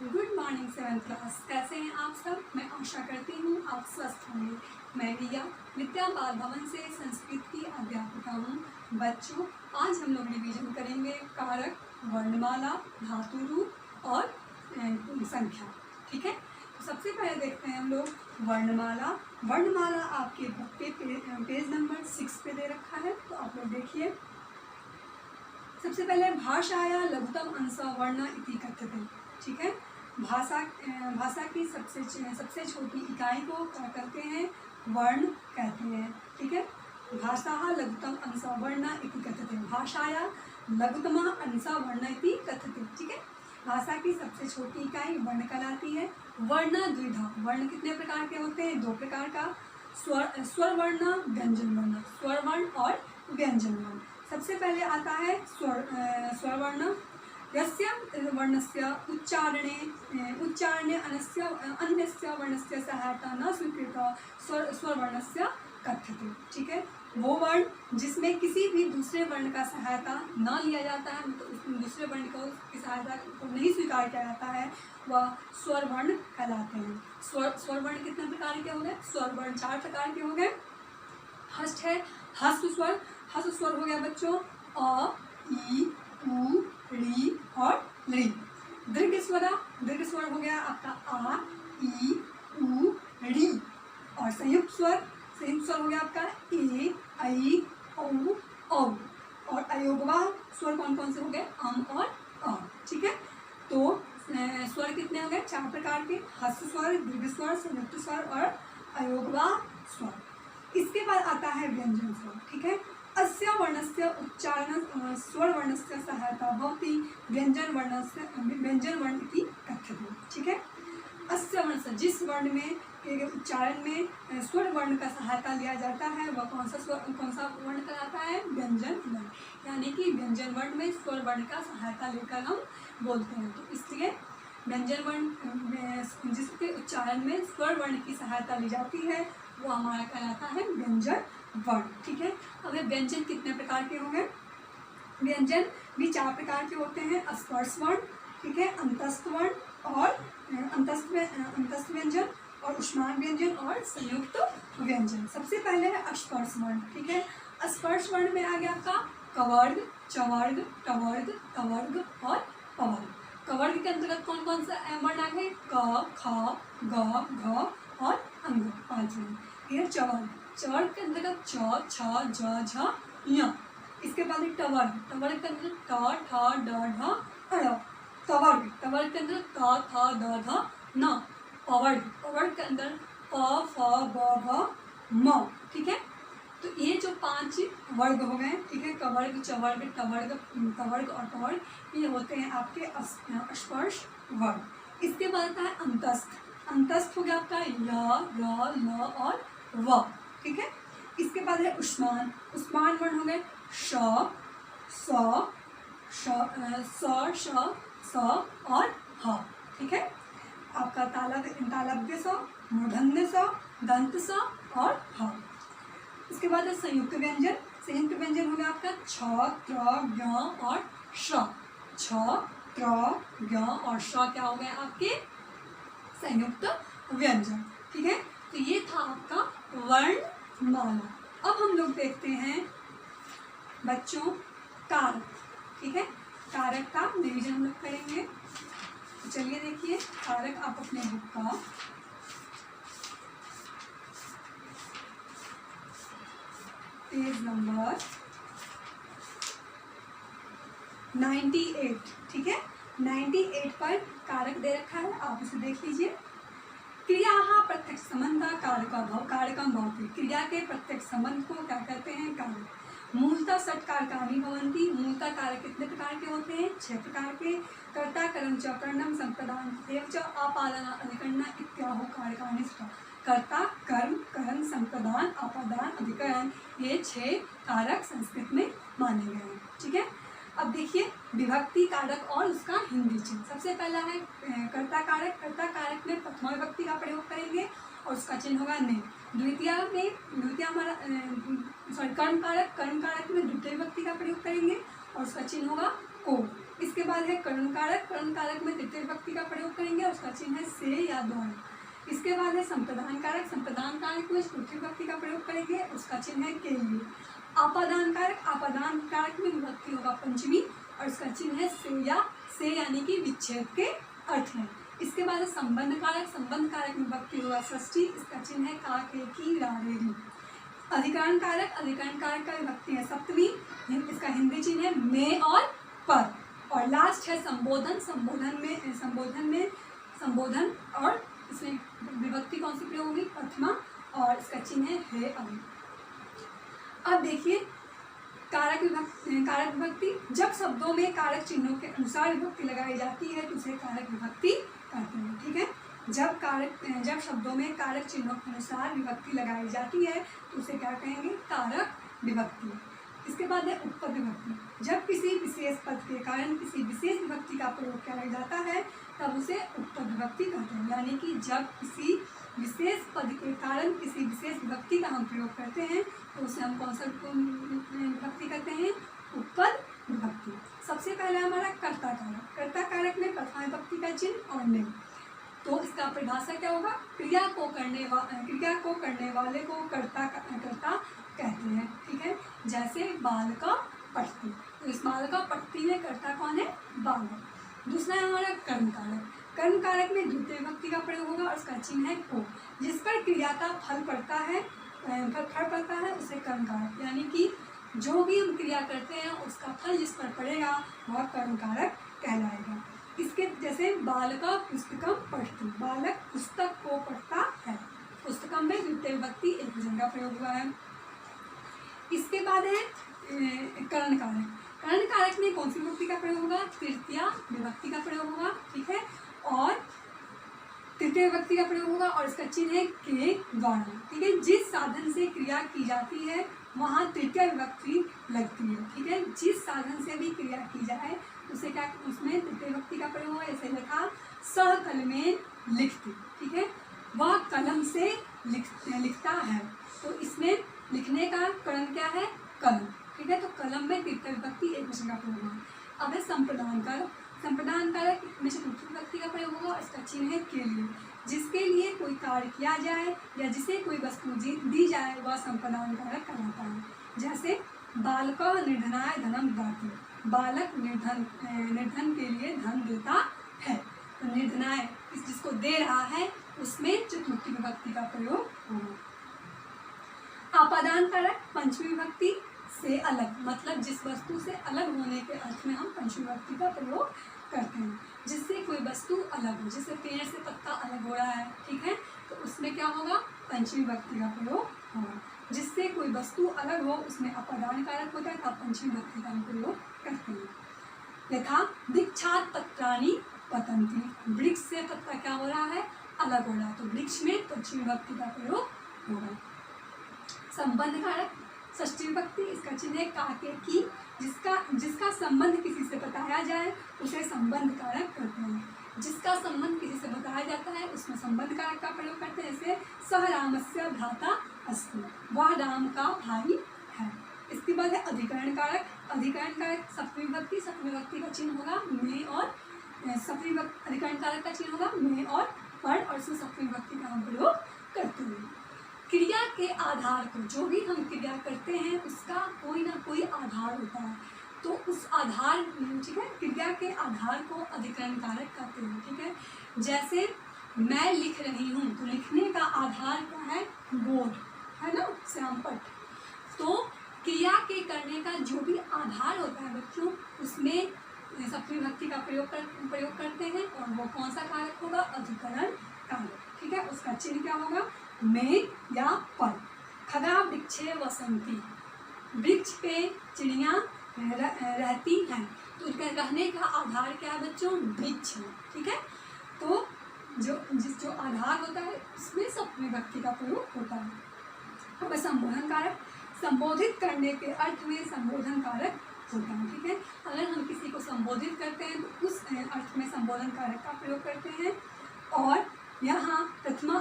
Good morning 7th class. कैसे हैं आप सब? मैं आशा करती हूँ आप स्वस्थ होंगे। मैं रिया विद्या बाल भवन से संस्कृत की अध्यापिका हूँ। बच्चों, आज हम लोग रिवीजन करेंगे कारक, वर्णमाला, धातु रूप और संख्या। ठीक है, तो सबसे पहले देखते हैं हम लोग वर्णमाला। वर्णमाला आपके बुक पे पेज नंबर 6 पे दे रखा है, तो आप लोग देखिए। सबसे पहले भाषाया लघुतम अंश वर्ण इति कथ्यते। ठीक है, भाषा की सबसे छोटी इकाई को क्या कहते हैं? वर्ण कहते हैं। ठीक है, भाषा लघुतम अंश वर्ण इति कथ्यते। भाषाया लघुतम अंश वर्ण इति कथ्यते। ठीक है, भाषा की सबसे छोटी इकाई वर्ण कहलाती है। वर्ण द्विधा, वर्ण कितने प्रकार के होते हैं? 2 प्रकार का, स्वर वर्ण, व्यंजन वर्ण। स्वर वर्ण और व्यंजन वर्ण। सबसे पहले आता है स्वर वर्ण। यस्य वर्णस्य उच्चारणे अन्यस्य वर्णस्य सहायता न स्वीकृता स्वर वर्णस्य कथ्यते। ठीक है, वो वर्ण जिसमें किसी भी दूसरे वर्ण का सहायता न लिया जाता है, मतलब उस दूसरे वर्ण की सहायता को नहीं स्वीकार किया जाता है, वह स्वर वर्ण कहलाते हैं। स्वर वर्ण कितने प्रकार के हो गए? स्वर वर्ण 4 प्रकार के हो गए। फर्स्ट है हस्व स्वर। हस्व स्वर हो गया बच्चों अ, ई, उ, री और री। दीर्घ स्वर हो गया आपका आ, ई, उ, री। और संयुक्त स्वर हो गया आपका ए, ऐ, औ, औ। और अयोगवाह स्वर कौन कौन से हो गए? अम और अ। ठीक है, तो स्वर कितने हो गए? 4 प्रकार के, हस्व स्वर, दीर्घ स्वर, संयुक्त स्वर और अयोगवाह स्वर। इसके बाद आता है व्यंजन स्वर। ठीक है, अस्य वर्णस्य उच्चारण स्वर वर्णस्य सहायता भवति व्यंजन वर्ण इति कथ्यते। ठीक है, अस्य वर्ण से जिस वर्ण में उच्चारण में स्वर वर्ण का सहायता लिया जाता है वह कौन सा वर्ण कहलाता है? व्यंजन वर्ण। यानी कि व्यंजन वर्ण में स्वर वर्ण का सहायता लेकर हम बोलते हैं, तो इसलिए व्यंजन वर्ण जिसके उच्चारण में स्वर वर्ण की सहायता ली जाती है वो हमारा कहलाता है व्यंजन वर्ण। ठीक है, अब व्यंजन कितने प्रकार के होंगे? व्यंजन भी 4 प्रकार के होते हैं। स्पर्श वर्ण, ठीक है, अंतस्थ वर्ण और अंतस्थ व्यंजन और उष्मान व्यंजन और संयुक्त व्यंजन। सबसे पहले है स्पर्श वर्ण। ठीक है, स्पर्श वर्ण में आ गया आपका कवर्ग, चवर्ग, टवर्ग, तवर्ग और पवर्ग। कवर्ग के अंतर्गत कौन कौन सा वर्ण आ गए? क, ख, ग, घ और अंग, 5 वर्ण। फिर चवर्ग के अंतर्गत च, छ, ज, झ, ञ। इसके बाद टवर्ग के अंदर ट, ठ, ड, ढ, ढ़। तवर्ग के अंदर त, थ, द, ध, न। पवर्ग के अंदर प, फ, ब, भ, म। ठीक है, तो ये जो 5 वर्ग हो गए, ठीक है, कवर्ग, चवर्ग, तवर्ग और पवर्ग, ये होते हैं आपके स्पर्श वर्ग। इसके बाद आता है अंतस्थ हो गया आपका य, र, ल और व। ठीक है, इसके बाद है उष्मान वर्ण हो गए श, स, श और ह। ठीक है, आपका तालव्य स, मूर्धन्य स, दंत स और ह। इसके बाद है संयुक्त व्यंजन हो गया आपका छ, त्र, ज्ञ और श। छ, त्र, ज्ञ और श क्या हो गए? आपके संयुक्त व्यंजन। ठीक है, तो ये था आपका वर्णमाला। अब हम लोग देखते हैं बच्चों कारक। ठीक है, कारक का रिवीजन हम लोग करेंगे। तो चलिए देखिए कारक, आप अपने बुक का पेज नंबर 98, ठीक है, 98 पर कारक दे रखा है, आप इसे देख लीजिए। क्रिया प्रत्यक्ष संबंध कारकम भवति। क्रिया के प्रत्यक्ष संबंध को क्या कहते हैं? कारक। मूलतः षट कारकानि भवन्ति। मूलतः कारक कितने प्रकार के होते हैं? 6 प्रकार के। कर्ता, कर्म च, करणम, संप्रदान एवं च आपादान, अधिकरण इत्याहु कारकानि स्तः। कर्ता, कर्म, करण, संप्रदान, आपादान, अधिकरण, ये 6 कारक संस्कृत में माने गए हैं। ठीक है, अब देखिए विभक्ति कारक और उसका हिंदी चिन्ह। सबसे पहला है कर्ता कारक। कर्ता कारक में प्रथमा विभक्ति का प्रयोग करेंगे और उसका चिन्ह होगा ने। द्वितीय हमारा कर्म कारक में द्वितीय विभक्ति का प्रयोग करेंगे और उसका चिन्ह होगा को। इसके बाद बाद है कर्ण कारक। कर्ण कारक में तृतीय विभक्ति का प्रयोग करेंगे, उसका चिन्ह है से या द्वारा। इसके बाद है संप्रदान कारक। संप्रदान कारक में चतुर्थी विभक्ति का प्रयोग करेंगे, उसका चिन्ह है के लिए। आपादान कारक। आपादान कारक में विभक्ति होगा पंचमी और उसका चिन्ह है से यानी कि विच्छेद के अर्थ में। इसके बाद है संबंध कारक। संबंध कारक में विभक्ति होगा षष्ठी, इसका चिन्ह है का के की रा रे री। अधिकरण कारक। अधिकरण कारक का विभक्ति है सप्तमी, इसका हिंदी चिन्ह है में और पर। और लास्ट है संबोधन। संबोधन और इसमें विभक्ति कौन सी प्रयोग होगी, प्रथमा, और इसका चिन्ह है हे अभी। अब देखिए कारक विभक्ति। जब शब्दों में कारक चिन्हों के अनुसार विभक्ति लगाई जाती है तो उसे कारक विभक्ति कहते हैं। ठीक है, जब शब्दों में कारक चिन्हों के अनुसार विभक्ति लगाई जाती है तो उसे क्या कहेंगे, कारक विभक्ति। इसके बाद है उत्पद विभक्ति। जब किसी विशेष पद के कारण किसी विशेष विभक्ति का प्रयोग किया जाता है तब उसे उत्पद विभक्ति कहते हैं। यानी कि जब किसी विशेष पद के कारण किसी विशेष विभक्ति का हम प्रयोग करते हैं तो उसे हम कौन सा विभक्ति कहते हैं, उत्पद विभक्ति। सबसे पहले हमारा कर्ता कारक। कर्ता कारक में प्रथमा विभक्ति का चिन्ह और नहीं, तो इसका परिभाषा क्या होगा, क्रिया को करने वाले को कर्ता कहते हैं। ठीक है, जैसे बालका पठती, तो इस बालका पठती में कर्ता कौन है, बालक। दूसरा है हमारा कर्म कारक। कर्म कारक में द्वितीय विभक्ति का प्रयोग होगा और उसका चिन्ह है को। जिस पर क्रिया का फल पड़ता है उसे कर्म कारक, यानी कि जो भी हम क्रिया करते हैं उसका फल जिस पर पड़ेगा वह कर्म कारक कहलाएगा। इसके जैसे बालका पुस्तकम पठती, बालक पुस्तक को पढ़ता है। पुस्तकम में द्वितीय विभक्ति एक वचन का प्रयोग हुआ है। इसके बाद है कर्ण कारक। कर्ण कारक में कौन सी विभक्ति का प्रयोग होगा, तृतीया विभक्ति का प्रयोग होगा। ठीक है, और तृतीय विभक्ति का प्रयोग होगा और इसका चिन्ह है के द्वारा। ठीक है, जिस साधन से क्रिया की जाती है वहाँ तृतीय विभक्ति लगती है। ठीक है, जिस साधन से भी क्रिया की जाए उसे क्या, उसमें तृतीय विभक्ति का प्रयोग होगा। ऐसे लिखा सह कलमें लिखती। ठीक है, वह कलम से लिखता है, तो इसमें लिखने का करण क्या है, कलम। ठीक है, तो कलम में तृतीय विभक्ति एक वचन का प्रयोग होगा। अब है संप्रदान कारक। संप्रदान कारक में चतुर्थी विभक्ति का प्रयोग होगा, इसका चिन्ह है के लिए। जिसके लिए कोई कार्य किया जाए या जिसे कोई वस्तु दी जाए वह संप्रदान कारक कहलाता है। जैसे बालका निर्धनाय धनम ददाति, बालक निर्धन के लिए धन देता है। तो निर्धनाय जिसको दे रहा है उसमें चतुर्थी विभक्ति का प्रयोग होगा। आपादान कारक पंचमी विभक्ति से अलग, मतलब जिस वस्तु से अलग होने के अर्थ में हम पंचमी विभक्ति का प्रयोग करते हैं। जिससे कोई वस्तु अलग हो, जैसे पेड़ से पत्ता अलग हो रहा है, ठीक है, तो उसमें क्या होगा, पंचमी विभक्ति का प्रयोग होगा। जिससे कोई वस्तु अलग हो उसमें अपादान कारक होता है, तब पंचमी विभक्ति का प्रयोग करते हैं। यथा वृक्षात् पत्राणि पतन्ति, वृक्ष से पत्ता क्या हो रहा है, अलग हो रहा है, तो वृक्ष में पंचमी विभक्ति का प्रयोग होगा। संबंध कारक षष्ठी विभक्ति, इसका चिन्ह है का के की। जिसका संबंध किसी से बताया जाए उसे संबंध कारक कहते हैं। जिसका संबंध किसी से बताया जाता है उसमें संबंध कारक का प्रयोग करते हैं। जैसे सह रामस्य भ्राता अस्ति, वह राम का भाई है। इसके बाद है अधिकरण कारक। अधिकरण कारक सप्तमी विभक्ति, सप्तमी विभक्ति का चिन्ह होगा में और अधिकरण कारक का चिन्ह होगा में और पर, और इसमें सप्तमी विभक्ति का हम प्रयोग करते हैं। क्रिया के आधार को, जो भी हम क्रिया करते हैं उसका कोई ना कोई आधार होता है, तो उस आधार, ठीक है, क्रिया के आधार को अधिकरण कारक कहते हैं। ठीक है, जैसे मैं लिख रही हूँ, तो लिखने का आधार क्या है, बोर्ड है ना, श्यामपट्ट। तो क्रिया के करने का जो भी आधार होता है बच्चों, उसमें सप्तमी विभक्ति का प्रयोग करते हैं, और वो कौन सा कारक होगा, अधिकरण कारक। ठीक है, उसका चिन्ह क्या होगा, में या पर। खगा वृक्षे वसंती, वृक्ष पे चिड़िया रहती हैं, तो उनका रहने का आधार क्या है बच्चों, वृक्ष है। ठीक है, तो जो आधार होता है उसमें सप्तमी विभक्ति का प्रयोग होता है। अब संबोधन कारक, संबोधित करने के अर्थ में संबोधन कारक होता है। ठीक है, अगर हम किसी को संबोधित करते हैं तो उस अर्थ में संबोधन कारक का प्रयोग करते हैं। और यहाँ प्रथमा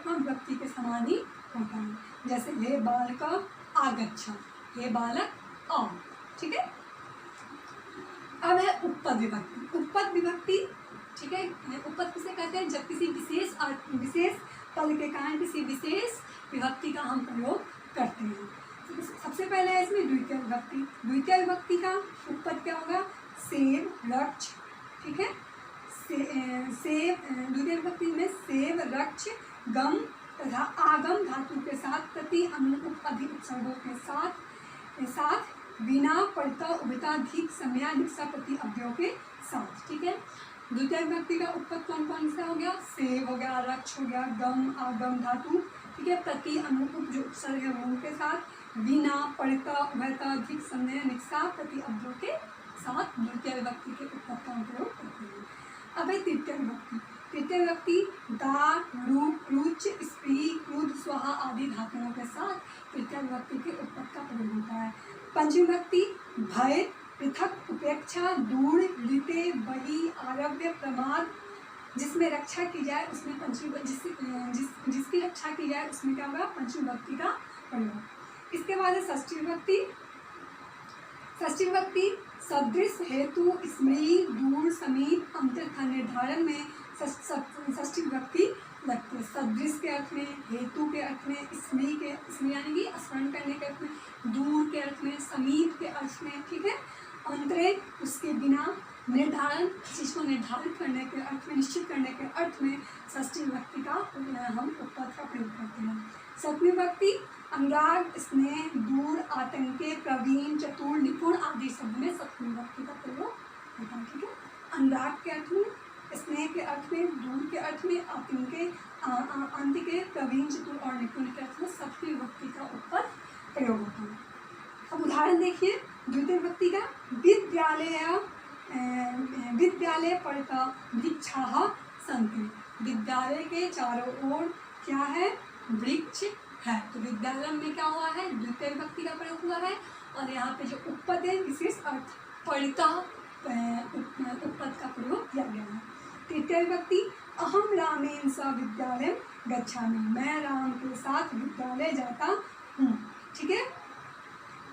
विभक्ति के समान ही होता है। जैसे हे बालक आगच्छ, हे बालक आओ। ठीक है, अब है उपपद विभक्ति। उपपद विभक्ति, ठीक है, उपपद किसे कहते हैं? जब किसी विशेष पद के कारण किसी विशेष विभक्ति का हम प्रयोग करते हैं। तो सबसे पहले है इसमें द्वितीय विभक्ति। द्वितीय विभक्ति का उपपद क्या होगा? सेव, रक्ष, ठीक है। सेव, द्वितीय विभक्ति में सेव, रक्ष, गम तथा आगम धातु के साथ प्रति अनुरूप अधिक उपसर्गों के साथ बिना पढ़ता उभता अधिक संज्ञा निक्सा प्रति अव्ययों के साथ, ठीक है। द्वितीय विभक्ति का उपपद कौन कौन सा हो गया? सेव हो गया, रक्ष हो गया, गम, आगम धातु, ठीक है, प्रति अनुरूप जो उपसर्ग है वो उनके साथ, बिना पढ़ता उभता अधिक संज्ञा निक्सा प्रति अव्ययों के साथ द्वितीय विभक्ति के उपपद का प्रयोग करते हैं। अब है तृतीय विभक्ति। तृतीय विभक्ति दा, रूप, रुच, स्त्री, क्रुद्ध, स्वाहा आदि धातुओं के साथ तृतीय विभक्ति के उपपद का प्रयोग होता है। पंचमी विभक्ति भय, पृथक, उपेक्षा, दूर, ऋते, बही, आरव्य, प्रमाद, जिसमें रक्षा की जाए उसमें जिसकी रक्षा की जाए उसमें क्या होगा? पंचमी विभक्ति का प्रयोग। इसके बाद है षष्ठी विभक्ति। षष्ठी विभक्ति सदृश, हेतु, स्मृति, दूर, समीप, अंतर का निर्धारण में षष्ठी विभक्ति लगती है। सदृश के अर्थ में, हेतु के अर्थ में, स्मृति यानी कि स्मरण करने के अर्थ में, दूर के अर्थ में, समीप के अर्थ में, ठीक है, अंतरे उसके बिना, निर्धारण चीज को निर्धारित करने के अर्थ में, निश्चित करने के अर्थ में षष्ठी विभक्ति का हम उपपद का प्रयोग करते हैं। सप्तमी विभक्ति अनुराग, स्नेह, दूर, आतंके, प्रवीण, चतुर, निपुण आदि शब्द में सप्तमी विभक्ति का प्रयोग होता है, ठीक है। अनुराग के अर्थ में, स्नेह के अर्थ में, दूर के अर्थ में, आतंके, अंत के, प्रवीण, चतुर और निपुण के अर्थ में सप्तमी विभक्ति का उपपद प्रयोग होता है। अब उदाहरण देखिए द्वितीय विभक्ति का। विद्यालय पढ़ता वृक्षाः सन्ति। विद्यालय के चारों ओर क्या है? वृक्ष है। तो विद्यालय में क्या हुआ है? द्वितीय विभक्ति का प्रयोग हुआ है। और यहाँ पे जो उपपद है विशेष अर्थ पढ़ता उपपद का प्रयोग किया गया है। तृतीय विभक्ति अहम रामेण सह विद्यालय गच्छामि। मैं राम के साथ विद्यालय जाता हूँ, ठीक है।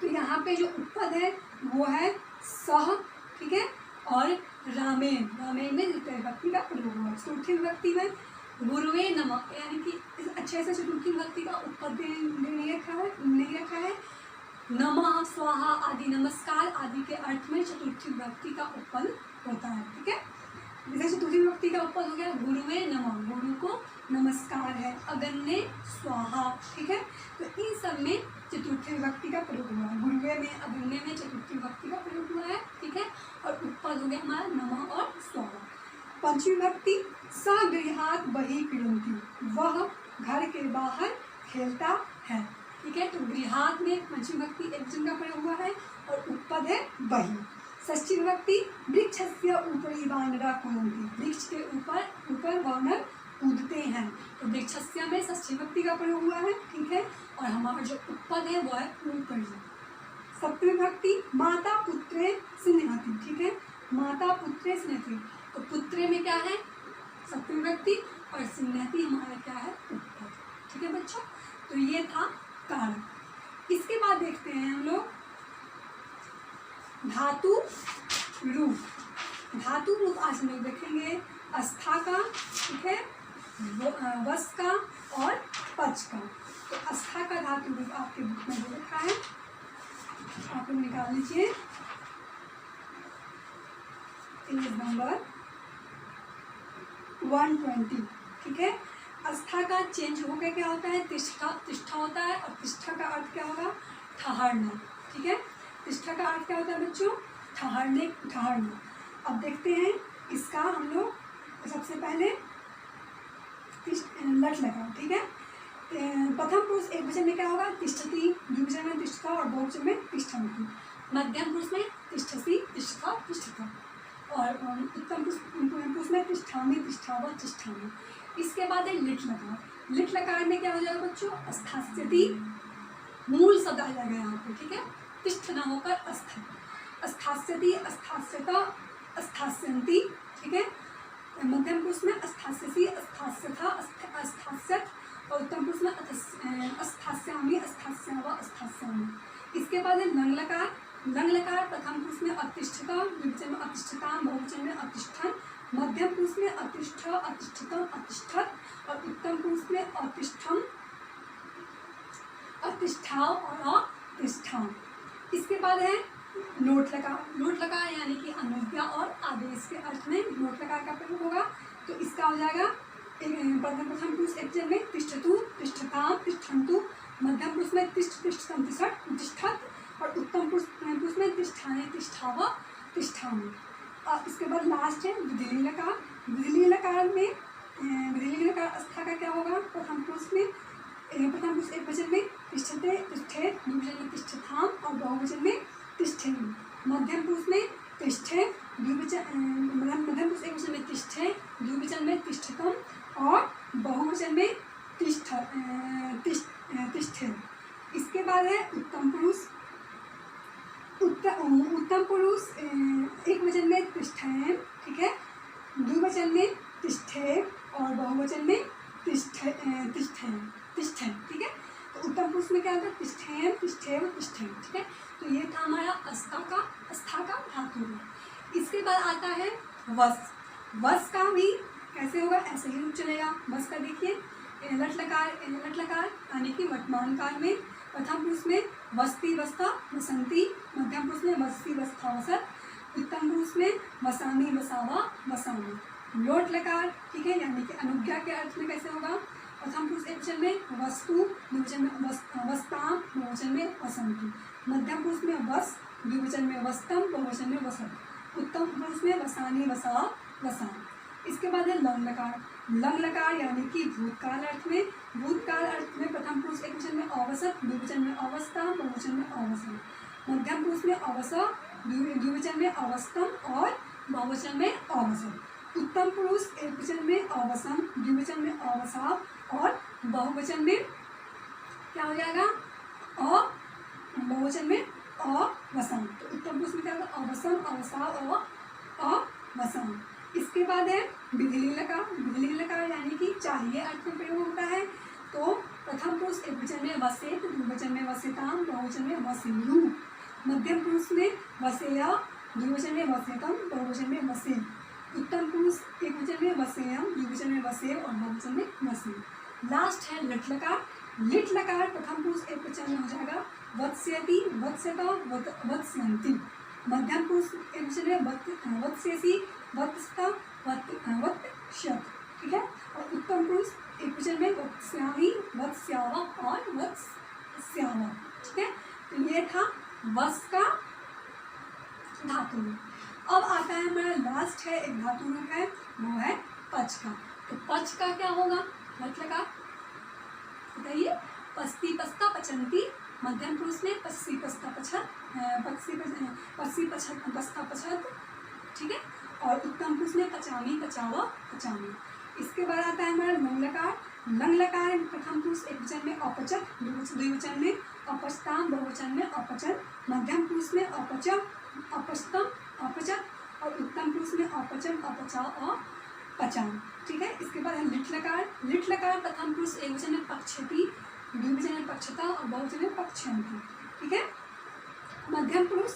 तो यहाँ पे जो उपपद है वो है सह, ठीक है, और रामेण में द्वितीय विभक्ति का प्रयोग हुआ। चतुर्थी विभक्ति में गुरुवे नमः, यानी कि अच्छे से चतुर्थी विभक्ति का उपपद नहीं रखा है। नमः, स्वाहा आदि, नमस्कार आदि के अर्थ में चतुर्थी विभक्ति का उपपद होता है, ठीक है। जैसे चतुर्थी विभक्ति का उपपद हो गया गुरुवे नमः, गुरु को नमस्कार है। अगन्य स्वाहा, ठीक है। तो इन सब में चतुर्थी विभक्ति का प्रयोग हुआ है। गुरुवे में, अगन्य में चतुर्थी विभक्ति का प्रयोग हुआ है, ठीक है। और उपपद हो गया हमारा नमः और स्वाहा। पंचमी विभक्ति सगृहात् बहिः क्रीडन्ति। वह घर के बाहर खेलता है, ठीक है। तो गृहात् में पंचमी विभक्ति एक वचन का प्रयोग हुआ है और उपपद है बहिः। षष्ठी विभक्ति वृक्षस्य उपरि वानराः कूदन्ति। वृक्ष के ऊपर वानर कूदते हैं। तो वृक्षस्य में षष्ठी विभक्ति का प्रयोग हुआ है, ठीक है। और हमारा जो उपपद है वो है ऊपरी। सप्तमी विभक्ति माता पुत्रे स्नेहति, ठीक है। माता पुत्रे स्नेहति, तो पुत्रे में क्या है? सप्तमी विभक्ति, और स्नेहति हमारा क्या है? उपपद, ठीक है बच्चों। तो ये था कारक। इसके बाद देखते हैं हम लोग धातु रूप। धातु रूप आज हम लोग देखेंगे अस्था का, ठीक है, वस का और पच का। तो अस्था का धातु रूप आपके बुक में दे रखा है, आप लोग निकाल लीजिए। पेज नंबर 120, ठीक है। अस्था का चेंज होकर क्या होता है? तिष्ठा होता है। और तिष्ठा का अर्थ क्या होगा? ठहरना, ठीक है। तिष्ठा का अर्थ क्या होता है बच्चों? ठहरना। अब देखते हैं इसका हम लोग। सबसे पहले लट लगाओ, ठीक है। प्रथम पुरुष एक वचन में क्या होगा? तिष्ठति, द्विवचन में तिष्ठता और बहुवचन में तिष्ठन्ति। मध्यम पुरुष में तिष्ठसि, तिष्ठता, तिष्ठता। और उत्तम पुरुष में तिष्ठामि, तिष्ठाव, तिष्ठामि। इसके बाद है लिट लकार। लिट लकार में क्या हो जाएगा बच्चों? स्थास्यति, मूल शब्द आ जाएगा यहाँ पे, ठीक है। तिष्ठ न होकर अस्थ, स्थास्यति, अस्थास्यता, अस्थास्यन्ति, ठीक है। मध्यम पुरुष में अस्थास्यसि, अस्थास्यथा, अस्थास्यत। और उत्तम पुरुष में अस्थास्यामि, अस्थास्याव, अस्थास्यामि। इसके बाद है लंग लकार। लंग लकार प्रथम पुरुष में अतिष्ठता, द्विवचन में अतिष्ठताम, बहुवचन में अतिष्ठन, मध्यम पुरुष में अतिष्ठ, अतिष्ठितम, अतिष्ठत और उत्तम पुरुष में अतिष्ठम, अतिष्ठाव और अतिष्ठाम। इसके बाद है लोट लकार। लोट लकार यानी कि अनुज्ञा और आदेश के अर्थ में लोट लकार का प्रयोग होगा। तो इसका हो जाएगा प्रथम पुरुष एकवचन में तिष्ठतु, तिष्ठताम, तिष्ठन्तु, मध्यम पुरुष में तिष्ठ, तिष्ठतम, तिष्ठत, तिष्ठत और उत्तम पुरुष में तिष्ठाने, तिष्ठाव, तिष्ठामि। और इसके बाद लास्ट है विधिलिंग लकार। विधिलिंग लकार में विधिलिंग लकार आस्था का क्या होगा? प्रथम पुरुष एकवचन में तिष्ठते, तिष्ठे, द्विवचन में तिष्ठताम और बहुवचन में तिष्ठेन। मध्यम पुरुष में तिष्ठे, मध्यम पुरुष एकवचन में तिष्ठे, द्विवचन में तिष्ठतम और बहुवचन में तिष्ठे। इसके बाद है उत्तम पुरुष। उत्तम पुरुष एकवचन में तिष्ठेन, ठीक है, द्विवचन में तिष्ठे और बहुवचन में तिष्ठेन, ठीक है। तो उत्तम पुरुष में क्या होता है? तिष्ठेन, तिष्ठेव, तिष्ठेन, ठीक है। तो ये था हमारा आस्था का धातु। इसके बाद आता है वस। वस का भी कैसे होगा? ऐसे ही रूप चलेगा। वस का देखिए लट लकार यानी कि वर्तमान काल में प्रथम पुरुष में वस्ती, वस्ता, वसंती, मध्यम पुरुष में वस्ती, वस्ता, वसत, उत्तम पुरुष में वसामी, वसावा, वसामी। लोट लकार, ठीक है, यानी कि अनुज्ञा के अर्थ में कैसे होगा? प्रथम पुरुष एकवचन में वस्तु, द्विवचन में वस्ताम, बहुवचन में वसंती, मध्यम पुरुष में वस, द्विवचन में वस्तम, बहुवचन में वसत, उत्तम पुरुष में वसानी, वसा, वसाम। इसके बाद है लंग लकार। लंग लकार यानी कि भूतकाल अर्थ में। भूतकाल अर्थ में प्रथम पुरुष एकवचन में अवसत, द्विवचन में अवस्था, बहुवचन में अवसन, मध्यम पुरुष में अवस, द्विवचन में अवस्थम और बहुवचन में अवसन। उत्तम पुरुष एकवचन में अवसम, द्विवचन में अवसाव और बहुवचन में क्या हो जाएगा? बहुवचन में अवसम। तो उत्तम पुरुष में क्या होगा? अवसम, अवसाव और अवसम। इसके बाद है विधिलिंग लकार। विधिलिंग लकार यानी कि चाहिए अर्थ में प्रयोग होता है। तो प्रथम पुरुष एकवचन में वसेत, द्विवचन में वसेताम, बहुवचन में वसेयु, मध्यम पुरुष में वसेय, द्विवचन में वसेतम, बहुवचन में वसेय, उत्तम पुरुष एकवचन में वसेयम, द्विवचन में वसेय और बहुवचन में वसेय। लास्ट है लिट लकार। लिट लकार प्रथम पुरुष एकवचन में हो जाएगा वत्स्यति, वत्स्यता, वत्स्यन्ति, मध्यम पुरुष एकवचन में वत्स्यसि, वत्स्ता, वत्स्यत, ठीक है, और उत्तम पुरुष एकवचन में वत्स्यामि, वत्स्यावा और वत्स्यावा, ठीक है। तो ये था वस का धातु। अब आता है हमारा लास्ट है एक धातु रूप है, वो है पच का। तो पच का क्या होगा? मतलब बताइए। पस्ती, पस्ता, पचंती, मध्यम पुरुष में पस्सी, पस्ता, पछत, पस्सी, पछत, पस्ता, पछत, ठीक है, और उत्तम पुरुष में पचामी, पचावा, पचामी। इसके बाद आता है हमारा लंग लकार। लंग लकार प्रथम पुरुष एकवचन में अपचत, द्विवचन में अपचताम, बहुवचन में अपचन, मध्यम पुरुष में अपचम, अपचतम, अपचत और उत्तम पुरुष में अपचम, अपचा और पचाम, ठीक है। इसके बाद है लिट लकार। लिट लकार प्रथम पुरुष एकवचन में पक्षति, द्विवचन में पक्षता और बहुवचन में पक्षयन्ति, ठीक है। मध्यम पुरुष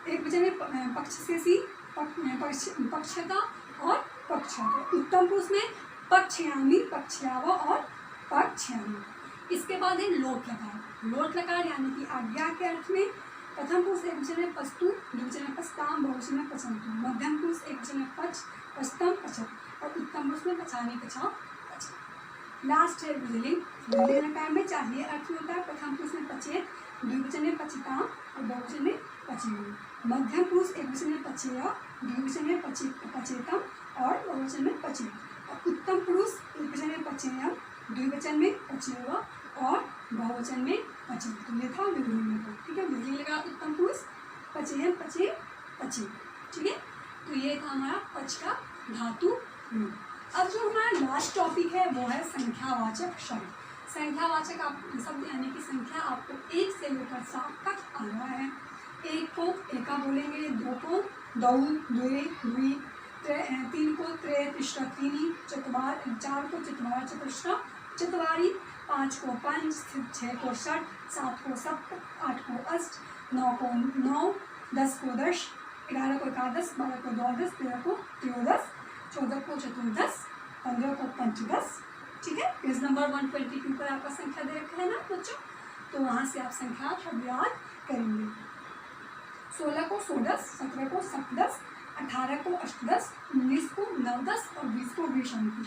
एकवचन में पक्षसेसी, पक्षता और पक्षत, उत्तम पुरुष में पक्षयामी, पक्षयावा और पक्षयामी। इसके बाद है लोट लकार। लोट लकार यानी कि आज्ञा के अर्थ में प्रथम पुरुष एकवचन में पस्तु, द्विवचन में पस्ताम, बहुवचन में पचंतु, मध्यम पुरुष एकवचन में पच, पस्तम, पचत और उत्तम पुरुष में पचानी, पचाओ, पचत। लास्ट है विधिलिंग। विधिलिंग लकार में चाहिए अर्थ होता है प्रथम पुरुष में पचेत, द्विवचन में पचिताम और बहुवचन में पचेयम, मध्यम पुरुष एकवचन में पचेय, द्विवचन में पचेतम और बहुवचन में पचेय और उत्तम पुरुष एकवचन में पचेयम, द्विवचन में पचेय और बहुवचन में पचे। तो ये था विधिलिंग लकार, ठीक है। विधिलिंग लकार उत्तम पुरुष पचेयम, पचे, पचे, ठीक है। तो ये था हमारा पच का धातु रूप। अब जो हमारा लास्ट टॉपिक है वो है संख्यावाचक शब्द। संख्यावाचक आप शब्द यानी कि संख्या आपको 1 से लेकर 7 तक आ रहा है। 1 को एका बोलेंगे, 2 को दौ, द्वे, द्वि, 3 को त्रे, तिस्र, त्रीणि, 4 को चत्वार, चतुस्र, चत्वारि, 5 को पंच, 6 को षट, 7 को सप्त, 8 को अष्ट, 9 को 9, 10 को 10, 11 को एकादश, 12 को द्वादश, 13 को त्रयोदश, 14 को चतुर्दश, 15 को पंचदश। ठीक है, पेज नंबर 122 पर आपका संख्या दे रखा है ना बच्चों, तो वहाँ से आप संख्या शब्द याद करेंगे। 16 को षोडश, 17 को सप्तदश, 18 को अष्टदश, 19 को नवदश और 20 को विषंती।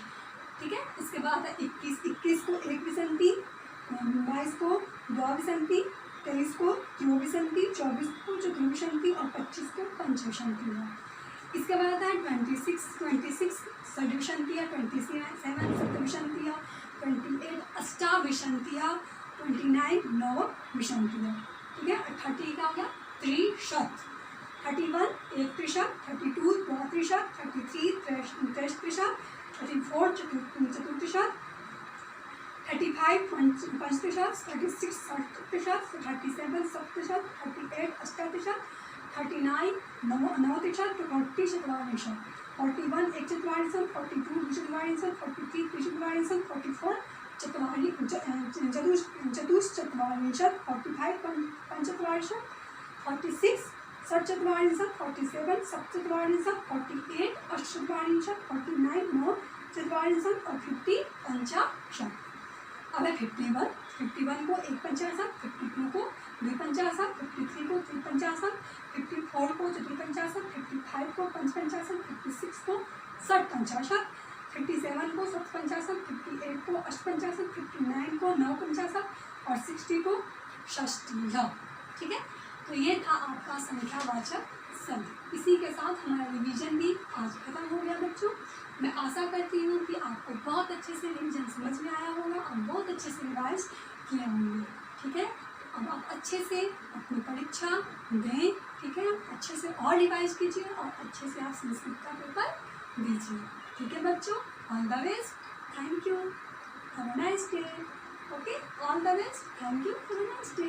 ठीक है, इसके बाद है 21 को एक विषंती, 22 को द्वाविषंती, 23 को त्रयोविषंती, 24 को चतुर्विषंती और 25 को पंचविषंती है। इसके बाद है 26 षड्विषंतियाँ, 27 सप्तविषंतियाँ, 28 अष्टाविषंतियाँ, 29 नवविषंतियाँ। ठीक है, 30 का हो गया त्रिशत, 31 एक त्रिशत, 32 द्वात्रिशत, 33 त्रैष्त्रिशत, 34 चतुर्त्रिशत, 35 पंचत्रिशत, 36 षट्त्रिशत, 37 सप्तत्रिशत, 38 अष्टात्रिशत, 39 नवत्रिशत, 40 चतुर्विंशत, 41 एक चतुर्विंशत, 42 द्विचतुर्विंशत, 43 त्रिचतुर्विंशत, 44 चतुश्चतुर्विंशत, 45 पंचचतुर्विंशत, 46 षट्चतुर्विंशत, 47 सप्तचतुर्विंशत, 48 अष्टचतुर्विंशत, 49 नवचतुर्विंशत और 50 पंचाशत। अब है 51 को एक पंचाशत, 52 को द्विपंचाशत, 53 को त्रिपंचाशत, 54 को चतुर्पंचाशत, 55 को पंचपंचाशत, 56 को षट्पंचाशत, 57 को सप्तपंचाशत, 58 को अष्टपंचाशत, 59 को नवपंचाशत और 60 को षष्टियाँ। ठीक है, तो ये था आपका संख्यावाचक शब्द। इसी के साथ हमारा रिवीजन भी आज खत्म हो गया बच्चों। मैं आशा करती हूँ कि आपको बहुत अच्छे से रिवीजन समझ में आया होगा और बहुत अच्छे से रिवाइज किए होंगे। ठीक है, अब आप अच्छे से अपनी परीक्षा दें। ठीक है, अच्छे से और रिवाइज कीजिए और अच्छे से आप संस्कृत का पेपर दीजिए। ठीक है बच्चों, all the best, thank you, have a nice day. Okay, all the best, thank you, have a nice day.